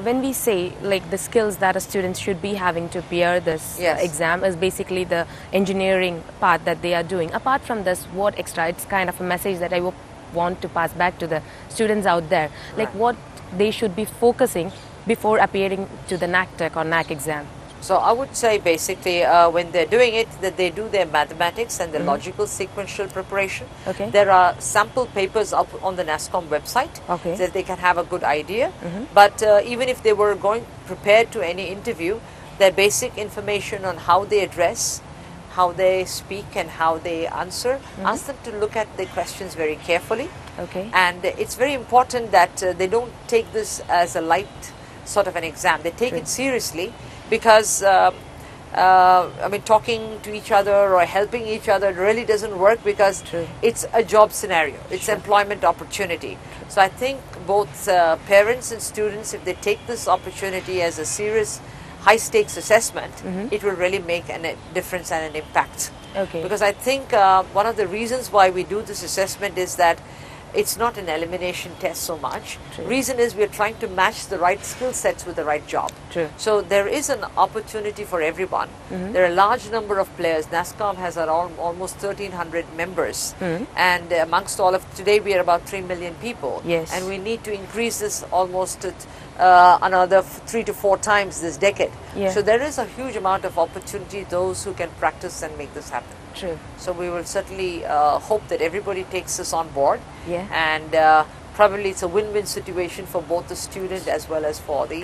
when we say like the skills that a student should be having to appear this exam is basically the engineering part that they are doing. Apart from this, what extra? It's kind of a message that I want to pass back to the students out there. Like what they should be focusing before appearing to the NACTEC or NAC exam. So I would say basically when they're doing it, that they do their mathematics and the logical sequential preparation. There are sample papers up on the NASSCOM website so that they can have a good idea. But even if they were going prepared to any interview, their basic information on how they address, how they speak and how they answer, ask them to look at the questions very carefully. And it's very important that they don't take this as a light sort of an exam. They take it seriously. Because, I mean, talking to each other or helping each other really doesn't work because it's a job scenario. It's employment opportunity. So I think both parents and students, if they take this opportunity as a serious high-stakes assessment, it will really make a difference and an impact. Because I think one of the reasons why we do this assessment is that it's not an elimination test so much. Reason is we're trying to match the right skill sets with the right job. So there is an opportunity for everyone. There are a large number of players. NASSCOM has around almost 1,300 members. And amongst all of today, we are about 3 million people. And we need to increase this almost another 3 to 4 times this decade. So there is a huge amount of opportunity, those who can practice and make this happen. So we will certainly hope that everybody takes this on board, and probably it's a win-win situation for both the student as well as for the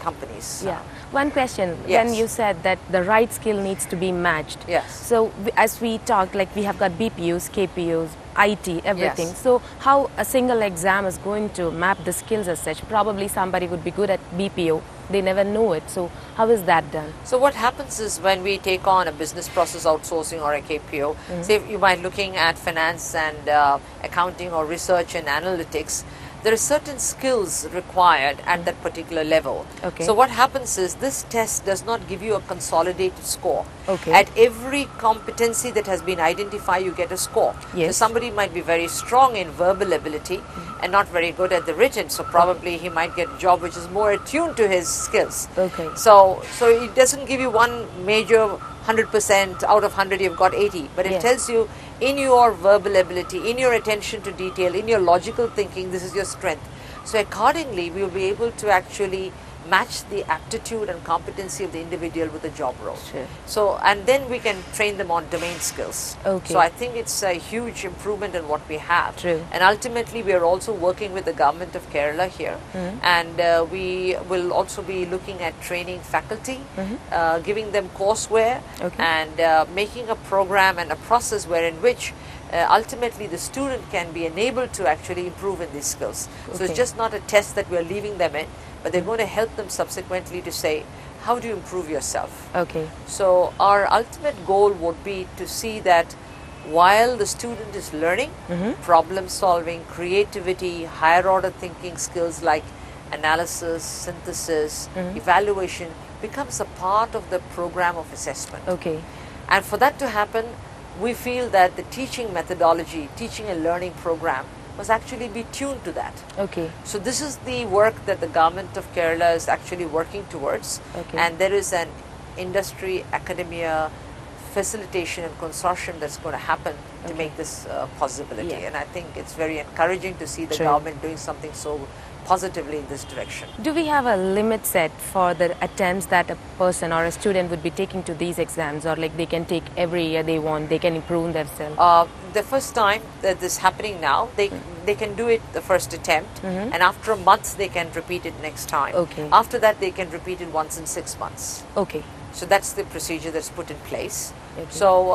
companies. One question, when you said that the right skill needs to be matched. So as we talked, like we have got BPUs, KPUs, IT, everything. So how a single exam is going to map the skills as such? Probably somebody would be good at BPO. They never know it. So how is that done? So what happens is when we take on a business process outsourcing or a KPO, say you might looking at finance and accounting or research and analytics, there are certain skills required at that particular level. So what happens is this test does not give you a consolidated score. At every competency that has been identified, you get a score. So somebody might be very strong in verbal ability and not very good at the written. So probably he might get a job which is more attuned to his skills. So it doesn't give you one major 100% out of 100 you've got 80, but it tells you in your verbal ability, in your attention to detail, in your logical thinking, this is your strength. So accordingly, we will be able to actually match the aptitude and competency of the individual with the job role. So, and then we can train them on domain skills. So I think it's a huge improvement in what we have. And ultimately, we are also working with the government of Kerala here, and we will also be looking at training faculty, giving them courseware, and making a program and a process wherein which ultimately the student can be enabled to actually improve in these skills. So it's just not a test that we're leaving them in, but they're going to help them subsequently to say, how do you improve yourself? So our ultimate goal would be to see that while the student is learning, problem solving, creativity, higher order thinking skills like analysis, synthesis, evaluation becomes a part of the program of assessment. And for that to happen, we feel that the teaching methodology, teaching and learning program must actually be tuned to that. So this is the work that the government of Kerala is actually working towards, and there is an industry, academia, facilitation and consortium that's going to happen to make this possibility. And I think it's very encouraging to see the government doing something so positively in this direction. Do we have a limit set for the attempts that a person or a student would be taking to these exams, or like they can take every year they want, they can improve themselves? The first time that this is happening now, they can do it the first attempt, and after a month they can repeat it next time. After that they can repeat it once in 6 months. So that's the procedure that's put in place. So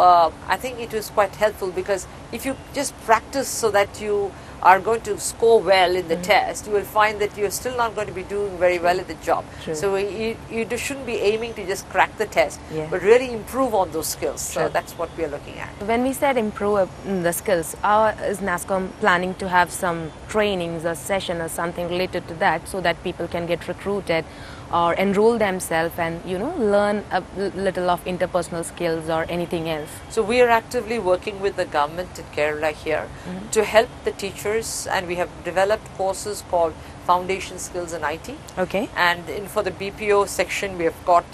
I think it was quite helpful, because if you just practice so that you are going to score well in the test, you will find that you're still not going to be doing very well at the job. So you shouldn't be aiming to just crack the test, but really improve on those skills. So that's what we are looking at. When we said improve the skills, is NASSCOM planning to have some trainings or session or something related to that so that people can get recruited? or enroll themselves and learn a little of interpersonal skills or anything else? So we are actively working with the government in Kerala here to help the teachers, and we have developed courses called Foundation Skills in IT. Okay. And for the BPO section, we have got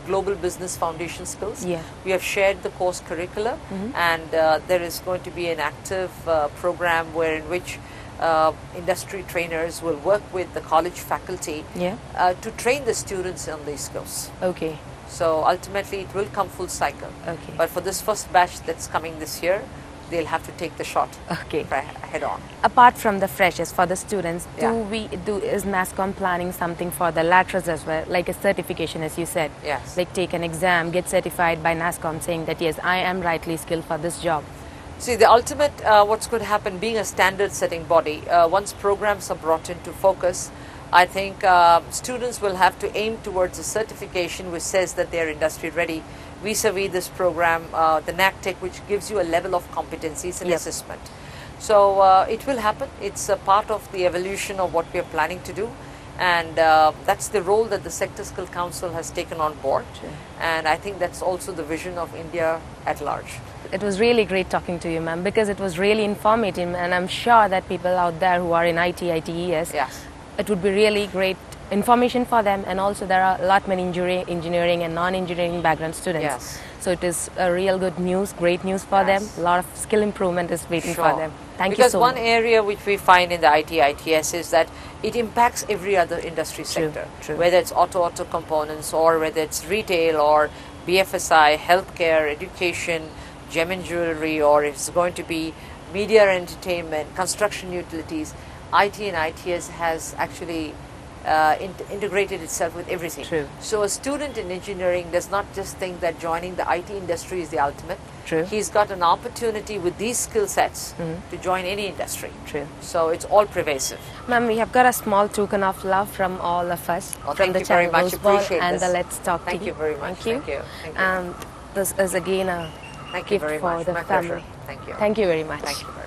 Global Business Foundation Skills. Yeah. We have shared the course curricula, and there is going to be an active program in which industry trainers will work with the college faculty to train the students on these skills. Okay. So ultimately it will come full cycle. Okay. But for this first batch that's coming this year, they'll have to take the shot head on. Apart from the freshers, for the students, is NASSCOM planning something for the laterals as well, like a certification, as you said? Yes. Like take an exam, get certified by NASSCOM saying that yes, I am rightly skilled for this job. See, the ultimate, what's going to happen, being a standard setting body, once programs are brought into focus, I think students will have to aim towards a certification which says that they are industry ready, vis-a-vis this program, the NACTEC, which gives you a level of competencies and assessment. So it will happen. It's a part of the evolution of what we are planning to do, and that's the role that the Sector Skill Council has taken on board, and I think that's also the vision of India at large. It was really great talking to you, ma'am, because it was really informative, and I'm sure that people out there who are in IT, ITES, it would be really great information for them, and also there are a lot many engineering and non-engineering background students. So it is a real good news, great news for them. A lot of skill improvement is waiting for them. Thank you so much. Because one area which we find in the IT, ITS is that it impacts every other industry sector, whether it's auto components, or whether it's retail, or BFSI, healthcare, education, gem and jewelry, or it's going to be media and entertainment, construction utilities. IT and ITS has actually integrated itself with everything. So a student in engineering does not just think that joining the IT industry is the ultimate. He's got an opportunity with these skill sets to join any industry. So it's all pervasive. Ma'am, we have got a small token of love from all of us, from the very much. Appreciate and this. the Let's Talk Thank you very much. Thank you. Thank you. This is again a gift for the family. Thank you. Thank you very much. Thank you.